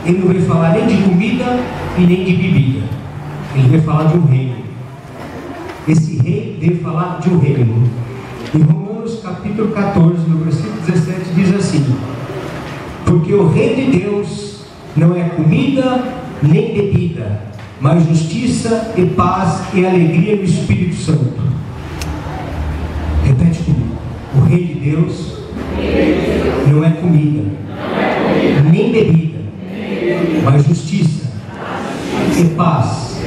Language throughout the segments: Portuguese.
ele não veio falar nem de comida e nem de bebida. Ele veio falar de um reino. Esse rei veio falar de um reino. Em Romanos capítulo 14, no versículo 17, diz assim: porque o reino de Deus não é comida nem bebida, mas justiça e paz e alegria no Espírito Santo. Repete comigo: o reino de Deus não é comida nem bebida, mas justiça e paz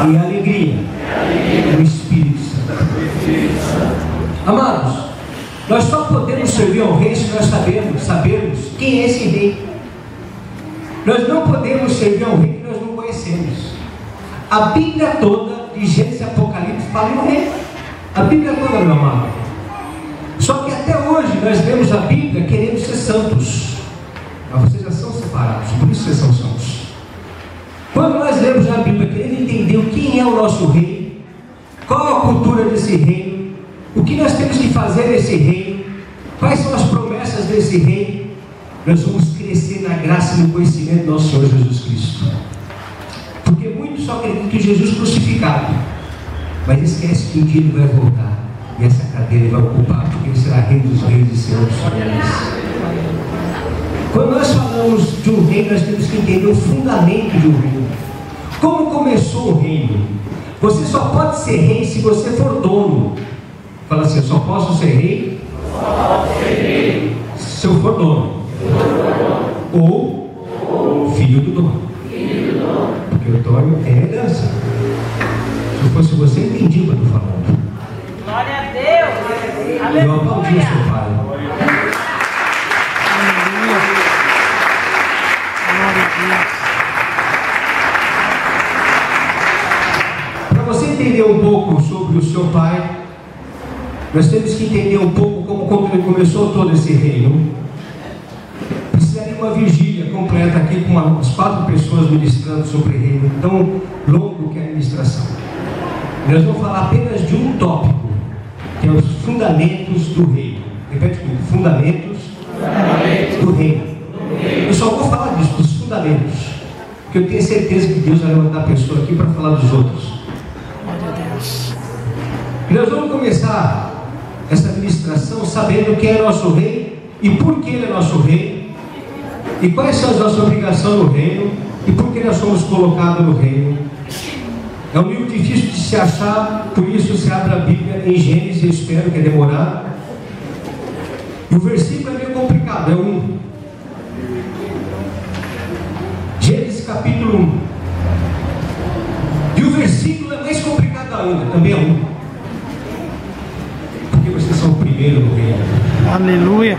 e alegria no Espírito Santo. Amados, nós só podemos servir ao rei se nós sabermos quem é esse rei. Nós não podemos servir ao rei que nós não conhecemos. A Bíblia toda, de Gênesis e Apocalipse, fala em um rei. A Bíblia toda, meu amado. Só que até hoje nós lemos a Bíblia querendo ser santos. Mas vocês já são separados, por isso vocês são santos. Quando nós lemos a Bíblia querendo entender quem é o nosso rei, qual a cultura desse reino, o que nós temos que fazer nesse reino, quais são as promessas desse reino, nós vamos crescer na graça e no conhecimento do nosso Senhor Jesus Cristo. Porque muitos só acreditam que Jesus crucificado, mas esquece que um dia ele vai voltar e essa cadeira ele vai ocupar, porque ele será rei dos reis e Senhor dos senhores. Quando nós falamos de um reino, nós temos que entender o fundamento de um reino. Como começou o reino? Você só pode ser rei se você for dono. Fala assim: eu só posso ser rei se eu for dono, ou filho do dono, porque o dono é herança. Se eu fosse você, entendi o que eu estou falando. Glória a Deus. Eu aplaudi o seu pai. Para você entender um pouco sobre o seu pai, nós temos que entender um pouco como ele começou todo esse reino. Precisaria uma vigília completa aqui com umas 4 pessoas ministrando sobre o reino, tão longo que é a ministração. Nós vamos falar apenas de um tópico, que é os fundamentos do reino. Repete comigo: fundamentos do reino. Eu só vou falar disso, dos fundamentos, porque eu tenho certeza que Deus vai levantar a pessoa aqui para falar dos outros. E nós vamos começar essa ministração sabendo quem é nosso rei e por que ele é nosso rei, e quais são as nossas obrigações no reino e por que nós somos colocados no reino. É um livro difícil de se achar, por isso se abre a Bíblia em Gênesis. Eu espero que é demorado, e o versículo é meio complicado, é 1. Gênesis capítulo 1, e o versículo é mais complicado ainda, também é 1. Vocês são o primeiro no reino. Aleluia.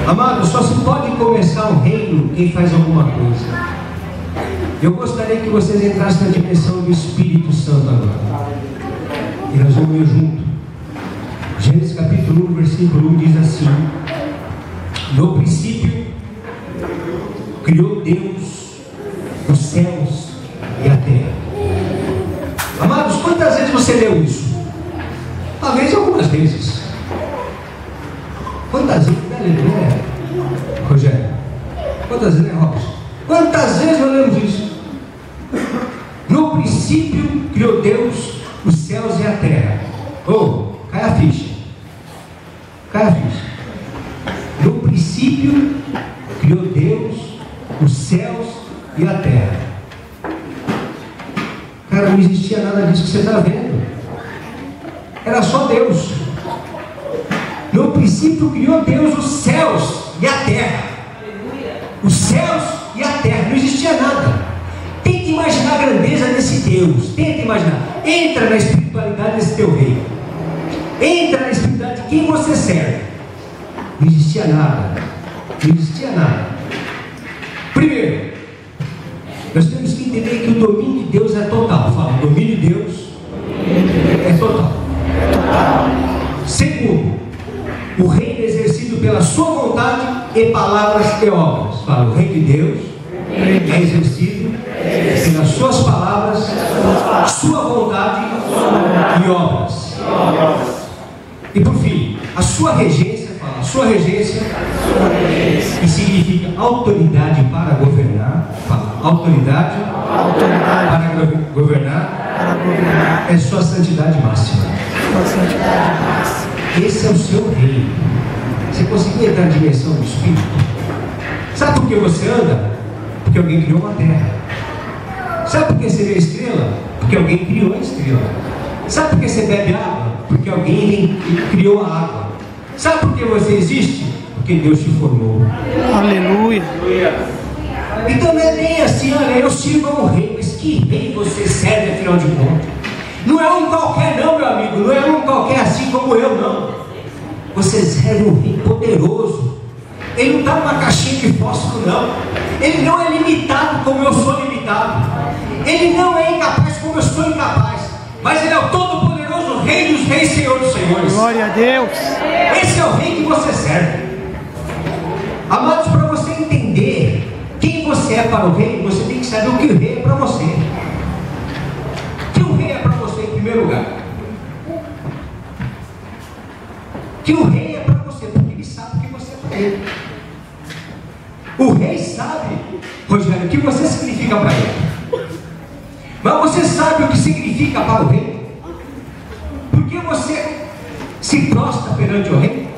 Amado, só se pode começar o reino quem faz alguma coisa. Eu gostaria que vocês entrassem na dimensão do Espírito Santo agora, e nós vamos ir junto. Gênesis capítulo 1, versículo 1 diz assim: no princípio criou Deus os céus e a terra. Amados, quantas vezes você leu isso? Talvez algumas vezes. Quantas vezes, né, Rogério? Quantas vezes, né, Robson? Quantas vezes nós lemos isso? No princípio criou Deus os céus e a terra. Cai a ficha. Cai a ficha. No princípio criou Deus os céus e a terra. Cara, não existia nada disso que você está vendo. Era só Deus. No princípio criou Deus os céus e a terra. Os céus e a terra. Não existia nada. Tente imaginar a grandeza desse Deus. Tenta imaginar. Entra na espiritualidade desse teu rei. Entra na espiritualidade de quem você serve. Não existia nada. Não existia nada. Primeiro, nós temos que entender que o domínio de Deus é total. Fala, o domínio de Deus é total. Segundo, o reino é exercido pela sua vontade e palavras e obras. Fala, o reino de Deus é exercido pelas suas palavras, sua vontade e obras. E por fim, a sua regência, fala, a sua regência, que significa autoridade para governar. Fala, autoridade para governar é sua santidade máxima. Esse é o seu reino. Você conseguiu entrar na dimensão do Espírito? Sabe por que você anda? Porque alguém criou uma terra. Sabe por que você vê a estrela? Porque alguém criou a estrela. Sabe por que você bebe água? Porque alguém criou a água. Sabe por que você existe? Porque Deus te formou. Aleluia. Então não é bem assim, olha, eu sirvo a um rei. Mas que rei você serve, afinal de contas? Não é um qualquer não, meu amigo. Não é um qualquer assim como eu, não. Você serve um rei poderoso. Ele não está numa caixinha de fósforo, não. Ele não é limitado como eu sou limitado. Ele não é incapaz como eu sou incapaz. Mas Ele é o todo-poderoso Rei dos Reis, Senhor dos Senhores. Glória a Deus. Esse é o Rei que você serve. Amados, para você entender quem você é para o Rei, você tem que saber o que o Rei é para você. O que o Rei é para você em primeiro lugar? Que o Rei é para você, porque Ele sabe o que você é para Ele. O Rei sabe, Rogério, o que você significa para Ele. Mas você sabe o que significa para o Rei? Por que você se prostra perante o Rei?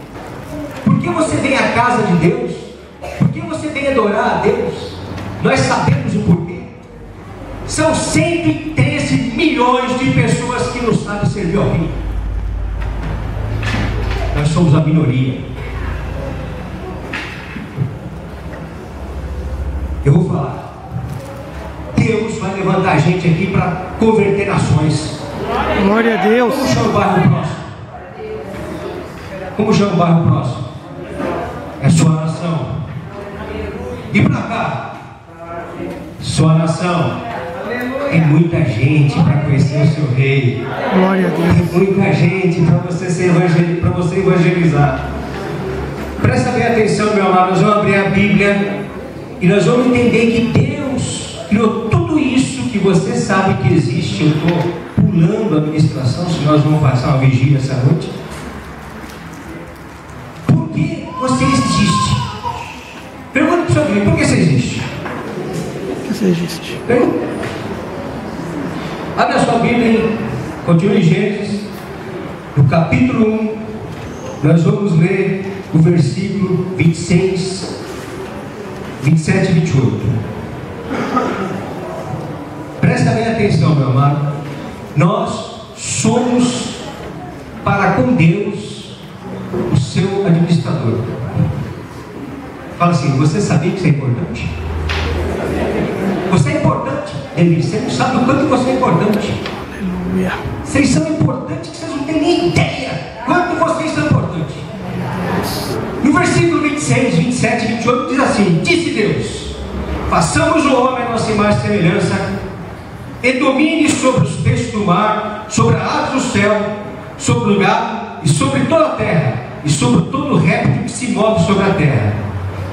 Por que você vem à casa de Deus? Por que você vem adorar a Deus? Nós sabemos o porquê. São 113 milhões de pessoas que não sabem servir ao Rei. Nós somos a minoria. Eu vou falar. Deus vai levantar a gente aqui para converter nações. Glória a Deus. Como chama o bairro próximo? Como chama o bairro próximo? É sua nação. E para cá? Sua nação. Tem muita gente para conhecer o seu rei. Glória a Deus. Tem muita gente para você evangelizar. Presta bem atenção, meu amado. Nós vamos abrir a Bíblia e nós vamos entender que Deus criou tudo isso que você sabe que existe. Eu estou pulando a ministração, se nós vamos passar uma vigília essa noite. Por que você existe? Pergunta para o seu filho, por que você existe? Por que você existe? Pergunta. Abre a sua Bíblia, continue em Gênesis, no capítulo 1, nós vamos ler o versículo 26, 27 e 28. Presta bem atenção, meu amado. Nós somos para com Deus o seu administrador. Fala assim, você sabia que isso é importante? Você é importante, David. Você não sabe o quanto você é importante. Aleluia. Vocês são importantes que vocês não têm nem ideia quanto vocês são importantes. No versículo 26, 27 e 28 diz assim: disse Deus: façamos o homem a nossa imagem e semelhança, e domine sobre os peixes do mar, sobre as aves do céu, sobre o gado e sobre toda a terra, e sobre todo o réptil que se move sobre a terra.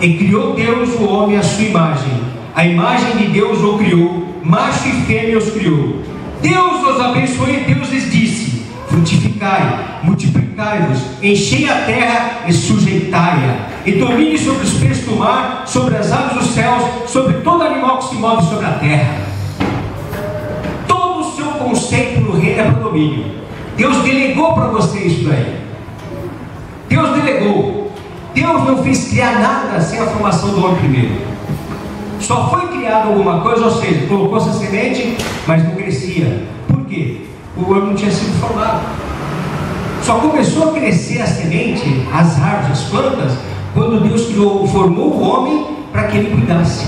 E criou Deus o homem à sua imagem. A imagem de Deus o criou, macho e fêmea os criou. Deus os abençoou e Deus lhes disse: frutificai, multiplicai-vos, enchei a terra e sujeitai-a, e domine sobre os peixes do mar, sobre as aves dos céus, sobre todo animal que se move sobre a terra. Todo o seu conceito no reino é para o domínio. Deus delegou para você isso aí. Deus delegou. Deus não fez criar nada sem a formação do homem primeiro. Só foi criado alguma coisa, ou seja, colocou essa semente, mas não crescia. Por quê? O homem não tinha sido formado. Só começou a crescer a semente, as árvores, as plantas, quando Deus formou o homem para que ele cuidasse.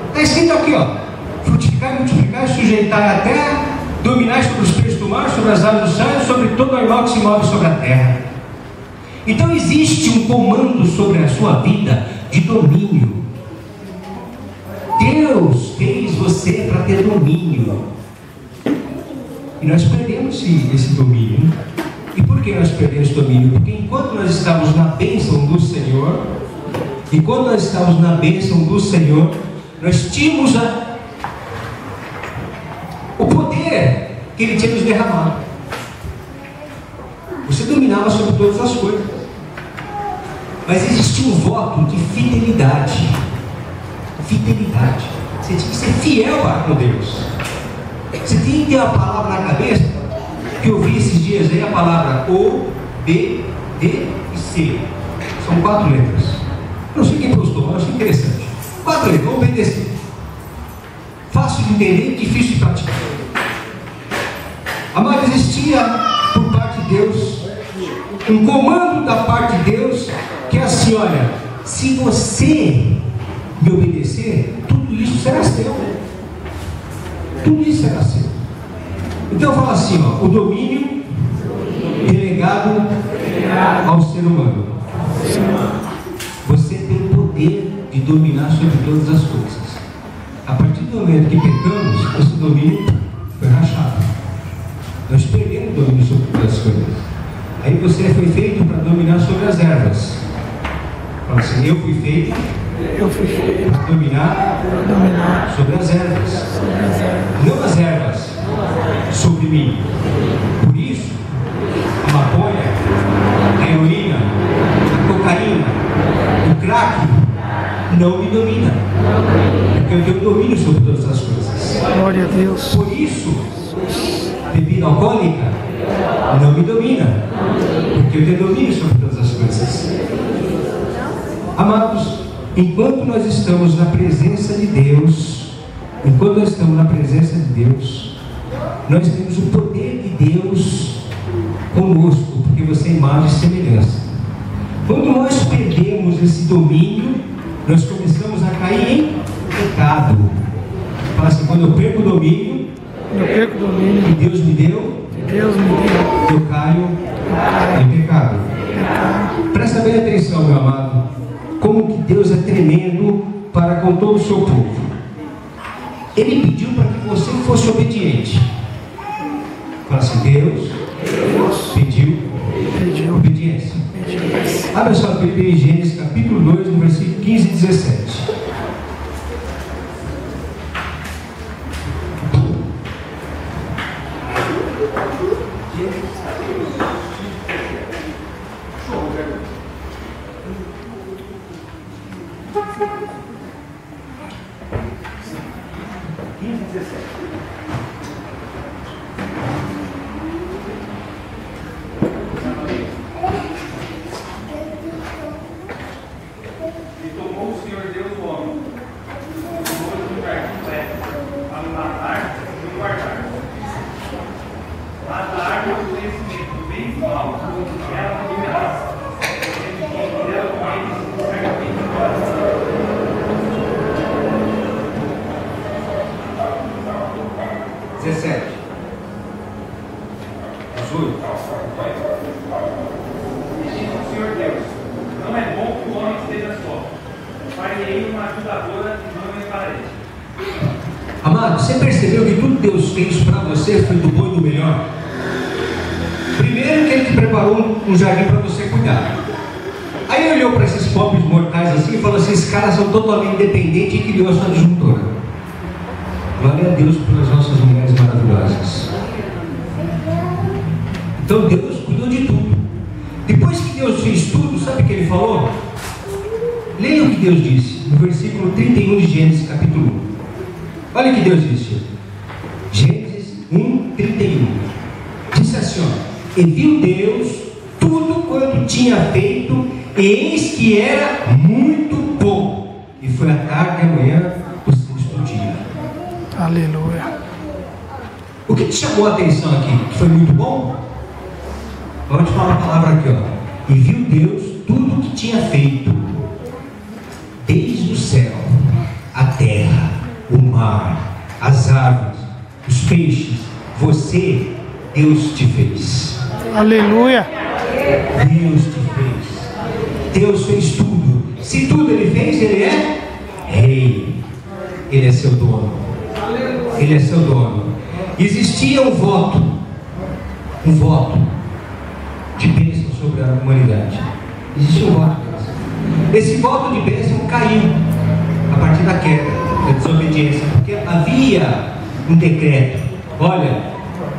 Está escrito aqui, ó: frutificar, multiplicar, sujeitar a terra, dominar sobre os peixes do mar, sobre as aves do céu, sobre todo animal que se move sobre a terra. Então existe um comando sobre a sua vida de domínio. Deus fez você para ter domínio. E nós perdemos esse domínio. E por que nós perdemos esse domínio? Porque enquanto nós estávamos na bênção do Senhor, nós tínhamos o poder que Ele tinha nos derramado. Você dominava sobre todas as coisas. Mas existia um voto de fidelidade. Fidelidade. Você tinha que ser fiel com Deus. Você tem que ter a palavra na cabeça, que eu vi esses dias aí, a palavra O, B, D e C. São 4 letras. Não sei quem postou, mas eu achei interessante. 4 letras, obedecer. Fácil de entender, difícil de praticar. Amado, existia por parte de Deus um comando da parte de Deus, que é assim: olha, se você me obedecer, tudo isso será seu. Tudo isso será seu. Então eu falo assim, ó, o domínio delegado ao ser humano. Você tem o poder de dominar sobre todas as coisas. A partir do momento que pecamos, esse domínio foi rachado. Nós perdemos o domínio sobre todas as coisas. Aí você foi feito para dominar sobre as ervas. Fala assim: eu fui feito para dominar sobre as ervas. Não as ervas sobre mim. Por isso, a maconha, a heroína, a cocaína, o crack não me domina, porque eu tenho domínio sobre todas as coisas. Glória a Deus. Por isso, a bebida alcoólica não me domina, porque eu tenho domínio sobre todas as coisas. Amados, enquanto nós estamos na presença de Deus, nós temos o poder de Deus conosco, porque você é imagem e semelhança. Quando nós perdemos esse domínio, nós começamos a cair em pecado. Fala assim: quando eu perco o domínio que Deus me deu, eu caio em pecado. Presta bem atenção, meu amado, como que Deus é tremendo para com todo o seu povo. Ele pediu para que você fosse obediente. Fala assim: Deus pediu obediência. Abra sua Bíblia em Gênesis capítulo 2, no versículo 15 e 17. Amado, você percebeu que tudo Deus fez para você foi do bom e do melhor? Primeiro que Ele te preparou um jardim para você cuidar. Aí Ele olhou para esses pobres mortais assim e falou assim: esses caras são totalmente dependentes, e criou a sua disjuntora. Glória a Deus pelas nossas mulheres maravilhosas. Então Deus cuidou de tudo. Depois que Deus fez tudo, sabe o que Ele falou? Leia o que Deus disse no versículo 31 de Gênesis capítulo 1. Olha o que Deus disse. Gênesis 1, 31. Disse assim: ó, e viu Deus tudo quanto tinha feito, e eis que era muito bom. E foi a tarde e a manhã do sexto dia. Aleluia. O que te chamou a atenção aqui? Que foi muito bom? Vamos te falar a palavra aqui, ó. E viu Deus tudo que tinha feito, desde o céu, a terra, o mar, as árvores, os peixes. Você, Deus te fez. Aleluia. Deus te fez. Deus fez tudo. Se tudo Ele fez, Ele é Rei. Ele é seu dono. Ele é seu dono. Existia um voto de bênção sobre a humanidade. Existia um voto. Esse voto de bênção caiu a partir da queda, da desobediência, porque havia um decreto: olha,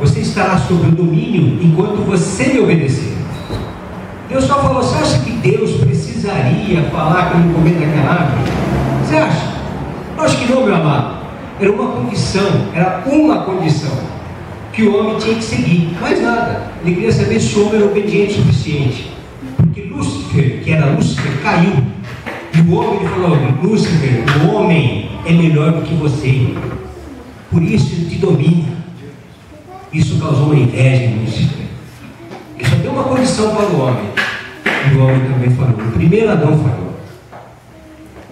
você estará sob o domínio enquanto você me obedecer. Deus só falou: você acha que Deus precisa precisaria falar que eu não comer daquela árvore? Você acha? Eu acho que não, meu amado. Era uma condição, que o homem tinha que seguir, mais nada. Ele queria saber se o homem era obediente o suficiente. Porque Lúcifer, que era Lúcifer, caiu. E o homem, ele falou: Lúcifer, o homem é melhor do que você, por isso ele te domina. Isso causou uma inveja em Lúcifer. Ele só deu uma condição para o homem. E o homem também falou. O primeiro Adão falou.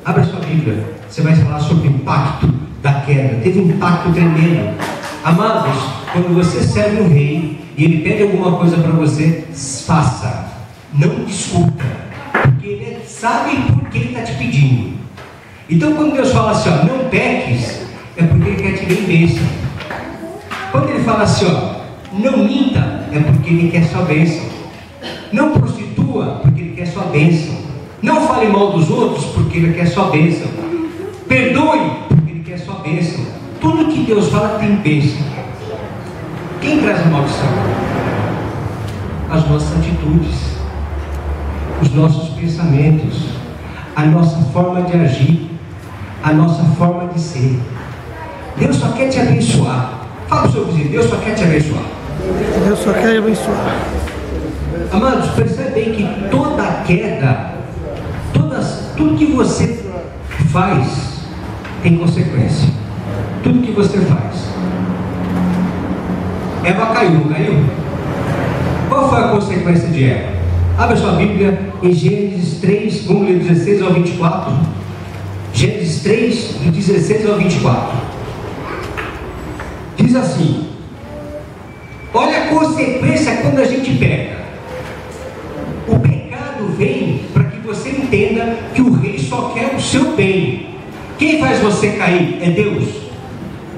Abra sua Bíblia. Você vai falar sobre o impacto da queda. Teve um impacto tremendo. Amados, quando você serve um rei e ele pede alguma coisa para você, faça. Não discuta. Porque ele sabe por que ele está te pedindo. Então quando Deus fala assim, ó, não peques, é porque ele quer te dar bênção. Quando ele fala assim, ó, não minta, é porque ele quer sua bênção. Não prostitua, porque ele quer sua bênção. Não fale mal dos outros, porque ele quer sua bênção. Perdoe, porque ele quer sua bênção. Tudo que Deus fala tem bênção. Quem traz a maldição? As nossas atitudes, os nossos pensamentos, a nossa forma de agir, a nossa forma de ser. Deus só quer te abençoar. Fala para o seu vizinho, Deus só quer te abençoar. Deus só quer abençoar. Amados, percebem que toda queda, tudo que você faz tem consequência. Tudo que você faz. Eva caiu, não caiu? Qual foi a consequência de Eva? Abra sua Bíblia em Gênesis 3, vamos ler 16 ao 24. Gênesis 3, do 16 ao 24. Diz assim: olha a consequência quando a gente peca. O pecado vem para que você entenda que o rei só quer o seu bem. Quem faz você cair? É Deus?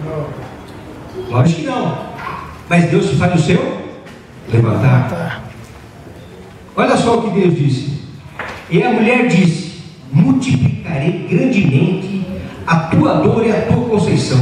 Não. Lógico que não. Mas Deus faz o seu levantar. Olha só o que Deus disse. E a mulher disse: multiplicarei grandemente a tua dor e a tua conceição.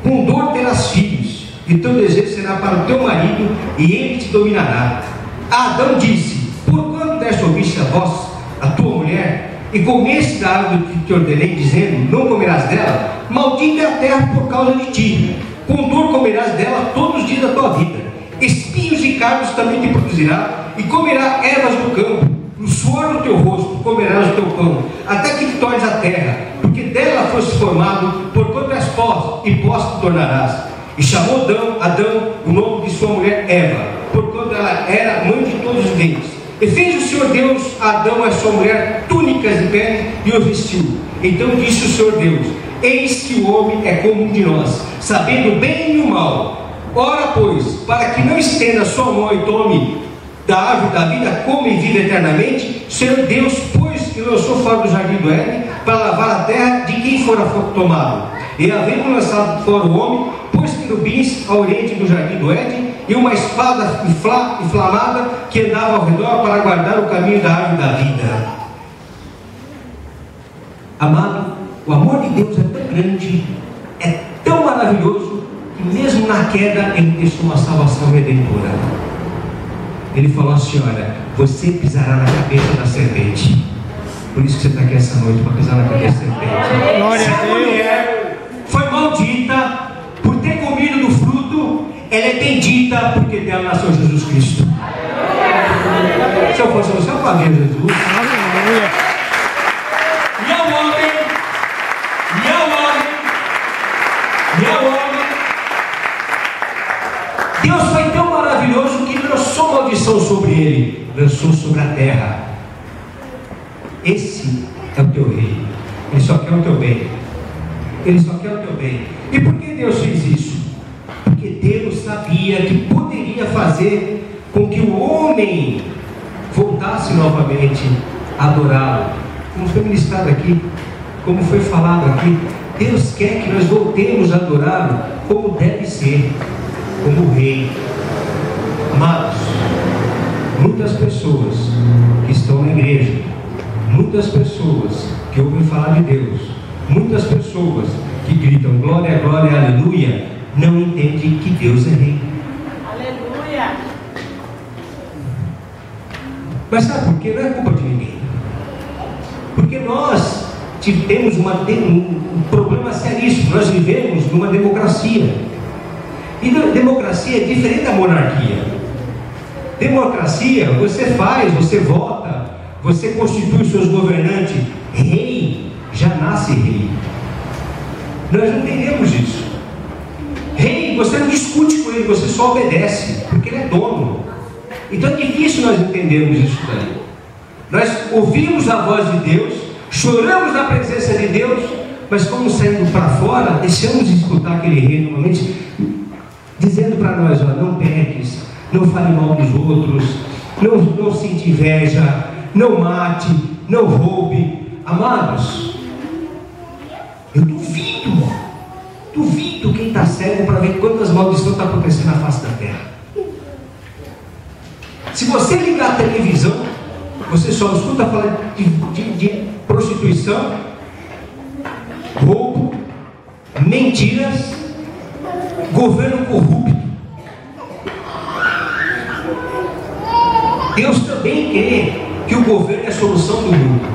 Com dor terás filhos, e teu desejo será para o teu marido, e ele te dominará. Adão disse: porquanto deste ouviste a voz, a tua mulher, e comeste da árvore que te ordenei, dizendo: não comerás dela, maldita é a terra por causa de ti, com dor comerás dela todos os dias da tua vida, espinhos e cardos também te produzirá, e comerá ervas do campo, no suor do teu rosto comerás o teu pão, até que te tornes a terra, porque dela foste formado, porquanto és pó, e pó te tornarás. E chamou Adão o nome de sua mulher Eva, porquanto ela era mãe de todos os dentes. E fez o Senhor Deus a Adão e a sua mulher túnicas de pele e os vestiu. Então disse o Senhor Deus: eis que o homem é como um de nós, sabendo o bem e o mal. Ora, pois, para que não estenda a sua mão e tome da árvore da vida, come e vive eternamente, o Senhor Deus pôs e lançou fora do jardim do Éden, para lavar a terra de quem fora tomado. E havendo lançado fora o homem, pôs querubins ao oriente do jardim do Éden, e uma espada inflamada que andava ao redor para guardar o caminho da árvore da vida. Amado, o amor de Deus é tão grande, é tão maravilhoso, que mesmo na queda ele deixou uma salvação redentora. Ele falou assim: olha, você pisará na cabeça da serpente. Por isso que você está aqui essa noite, para pisar na cabeça da serpente. Glória Se a a Deus. mulher foi maldita por ter comido do fruto, ela é bendita porque dela nasceu Jesus Cristo. Se eu fosse você, eu falaria Jesus. Aleluia. E ao homem, Deus foi tão maravilhoso que lançou maldição sobre ele, lançou sobre a terra. Esse é o teu rei. Ele só quer o teu bem. Ele só quer o teu bem. E por que Deus fez isso? Porque Deus sabia que poderia fazer com que o homem voltasse novamente a adorá-lo. Como foi ministrado aqui, como foi falado aqui, Deus quer que nós voltemos a adorá-lo como deve ser, como rei. Amados, muitas pessoas que estão na igreja, muitas pessoas que ouvem falar de Deus, muitas pessoas que gritam glória, glória, aleluia, não entendem que Deus é rei. Aleluia. Mas sabe por quê? Não é culpa de ninguém. Porque nós temos um problema seríssimo. Nós vivemos numa democracia. E democracia é diferente da monarquia. Democracia, você faz, você vota, você constitui seus governantes. Rei já nasce rei. Nós não entendemos isso. Rei, você não discute com ele, você só obedece, porque ele é dono. Então é difícil nós entendermos isso daí. Nós ouvimos a voz de Deus, choramos na presença de Deus, mas como saindo para fora, deixamos de escutar aquele rei normalmente, dizendo para nós: ó, não peques, não fale mal dos outros, não sinta inveja, não mate, não roube. Amados, eu duvido quem está cego para ver quantas maldições estão acontecendo na face da terra. Se você ligar a televisão, você só escuta falar de prostituição, roubo, mentiras, governo corrupto. Deus também crê que o governo é a solução do mundo.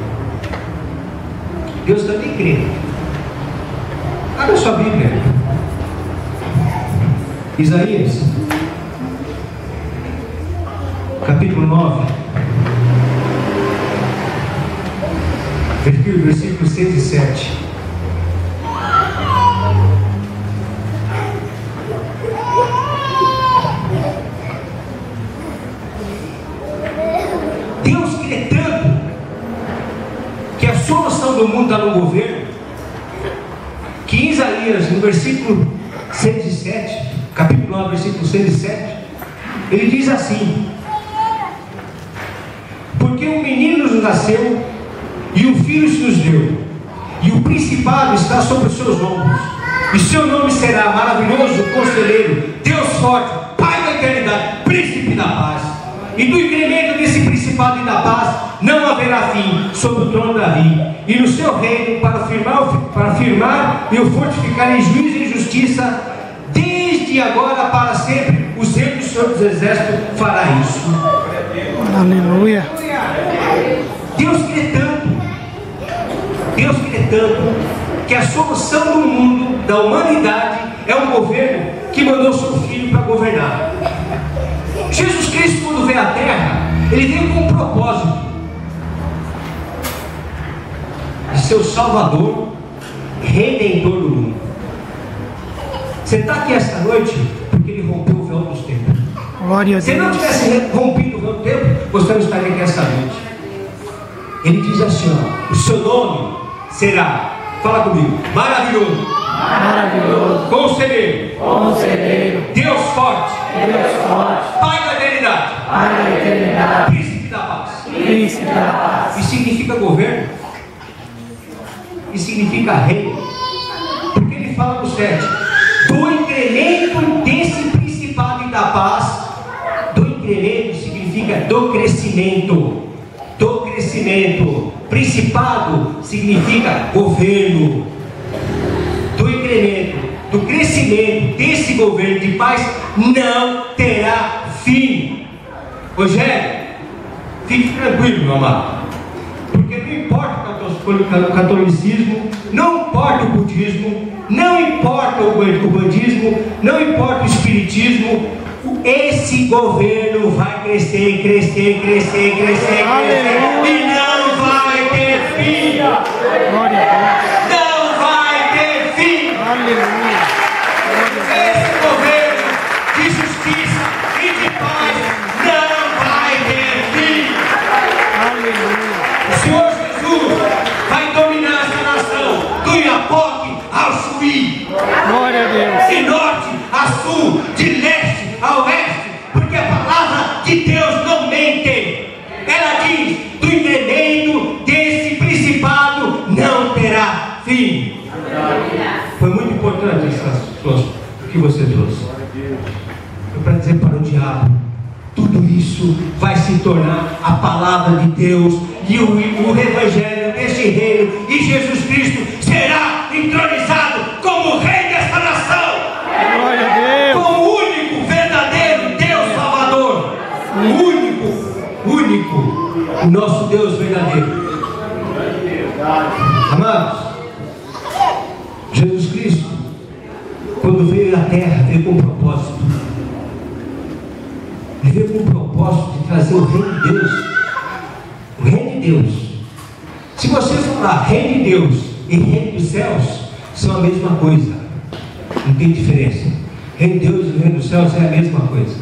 Deus também crê. Abra sua Bíblia. Isaías, capítulo 9, versículos 6 e 7. Deus crê tanto que a solução do mundo está no governo, que em Isaías, no versículo 6 e 7, capítulo 9, versículo 6 e 7, ele diz assim: porque um menino nos nasceu, e um filho se nos deu, e o principado está sobre os seus ombros, e seu nome será Maravilhoso Conselheiro, Deus Forte, Pai da Eternidade, Príncipe da Paz. E do incremento desse principado e da paz não haverá fim sobre o trono de Davi, e no seu reino para firmar e o fortificar em juízo e justiça, desde agora para sempre. O Senhor do Senhor dos Exércitos fará isso. Aleluia. Deus crê tanto que a solução do mundo, da humanidade, é um governo que mandou seu filho para governar. Jesus Cristo, quando veio à terra, ele veio com um propósito de ser o Salvador, Redentor do mundo. Você está aqui esta noite porque ele rompeu o véu dos tempos. Glória a Deus. Se não tivesse rompido o véu do tempo, você não estaria aqui esta noite. Ele diz assim: ó, o seu nome será, fala comigo, maravilhoso, Maravilhoso, Conselheiro, Conselheiro, Deus forte, Pai da eternidade, Pai da Eternidade, Príncipe da paz. Príncipe da Paz. E significa governo, e significa rei, porque ele fala no 7, do incremento desse principado e da paz. Do incremento significa do crescimento, principado significa governo, do incremento, do crescimento desse governo de paz não terá fim. Rogério, fique tranquilo, meu amado, porque não importa o catolicismo, não importa o budismo, não importa o budismo, não importa o espiritismo, esse governo vai crescer, e não vai ter fim. Glória a Deus. Não vai ter fim. Aleluia. Esse governo de justiça e de paz não vai ter fim. Aleluia. O Senhor Jesus vai dominar essa nação, do Iapoque ao Chuí, Glória a Deus. de norte a sul, de leste a oeste, porque a palavra de Deus não mente. Ela diz: do incremento desse principado não terá fim. Foi muito importante o que você trouxe. Foi para dizer para o diabo: tudo isso vai se tornar a palavra de Deus, e o evangelho deste reino, e Jesus Cristo será entronizado como rei desta nação, Glória a Deus. como o único verdadeiro Deus Salvador, o único, o nosso Deus verdadeiro. quando veio à terra, veio com um propósito. Ele veio com um propósito de trazer o reino de Deus. O reino de Deus. Se você falar reino de Deus e reino dos céus, são a mesma coisa. Não tem diferença. Reino de Deus e o reino dos céus é a mesma coisa.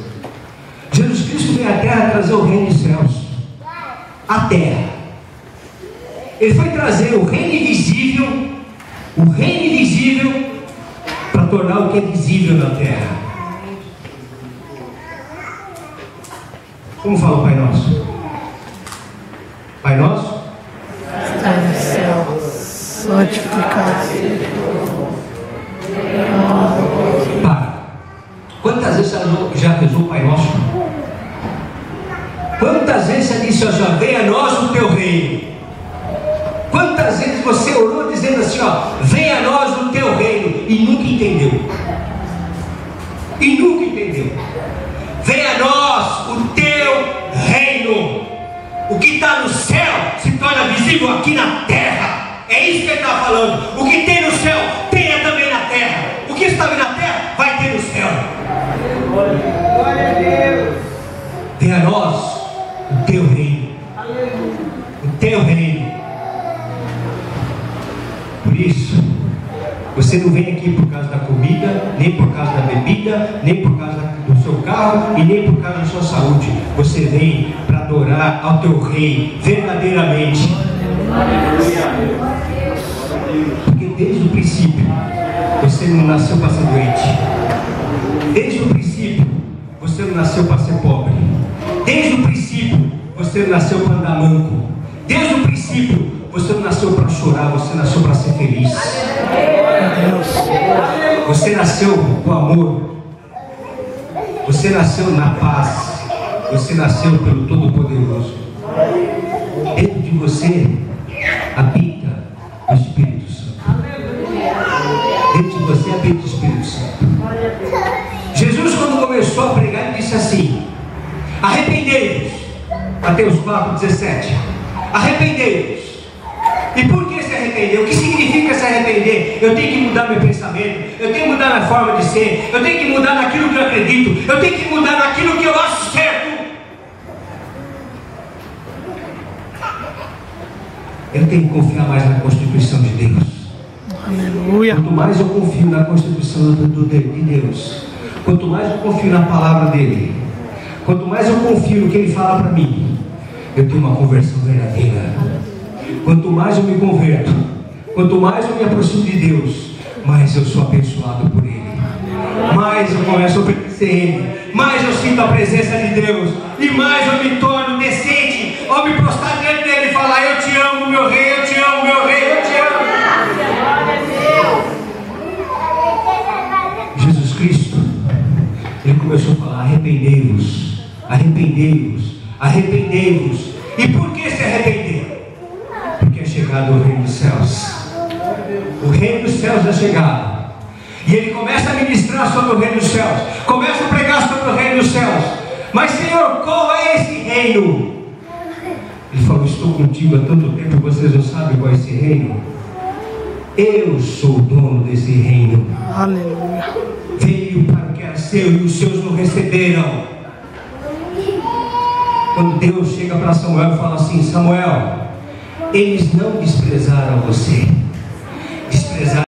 Jesus Cristo veio à terra trazer o reino dos céus. A terra. Ele foi trazer o reino invisível, para tornar o que é visível na terra. Como fala o Pai Nosso? Pai Nosso? Está no céu, santificado seja o Para. Quantas vezes você já rezou o Pai Nosso? Quantas vezes você disse, ó, já venha a nós o teu reino? Quantas vezes você orou dizendo assim, ó, venha a nós o teu reino, e nunca entendeu? E nunca entendeu. Venha a nós o teu reino. O que está no céu se torna visível aqui na terra. É isso que ele está falando. O que tem no céu, tenha também na terra. O que está na terra, vai ter no céu. Glória a Deus. Venha a nós o teu reino. O teu reino. Por isso, você não vem aqui por causa da comida, nem por causa da bebida, nem por causa do seu carro e nem por causa da sua saúde. Você vem para adorar ao teu rei verdadeiramente. Porque desde o princípio você não nasceu para ser doente. Desde o princípio você não nasceu para ser pobre. Desde o princípio você não nasceu para andar manco. Desde o princípio você não nasceu para chorar, você nasceu para ser feliz. Você nasceu com amor. Você nasceu na paz. Você nasceu pelo Todo-Poderoso. Dentro de você habita o Espírito Santo. Dentro de você habita o Espírito Santo. Jesus, quando começou a pregar, ele disse assim: arrependei-vos. Mateus 4,17. Arrependei-vos. E por que se arrepender? O que significa se arrepender? Eu tenho que mudar meu pensamento, eu tenho que mudar minha forma de ser, eu tenho que mudar naquilo que eu acredito, eu tenho que mudar naquilo que eu acho certo. Eu tenho que confiar mais na Constituição de Deus. Aleluia. Quanto mais eu confio na Constituição de Deus, quanto mais eu confio na palavra dele, quanto mais eu confio no que ele fala para mim, eu tenho uma conversão verdadeira. Quanto mais eu me converto, quanto mais eu me aproximo de Deus, mais eu sou abençoado por Ele, mais eu começo a obedecer Ele, mais eu sinto a presença de Deus, e mais eu me torno decente ao me prostrar diante dele e falar: eu te amo, meu rei, eu te amo, meu rei, eu te amo. Jesus Cristo, ele começou a falar: arrependei-vos, arrependei-vos, arrependei-vos. E por que se arrepender? Porque é chegado o reino dos céus. O reino dos céus é chegado. E ele começa a ministrar sobre o reino dos céus, começa a pregar sobre o reino dos céus. Mas, Senhor, qual é esse reino? Ele falou: estou contigo há tanto tempo, vocês não sabem qual é esse reino. Eu sou o dono desse reino. Aleluia. Veio para o que era seu e os seus não receberam. Quando Deus chega para Samuel e fala assim: Samuel, eles não desprezaram você, desprezaram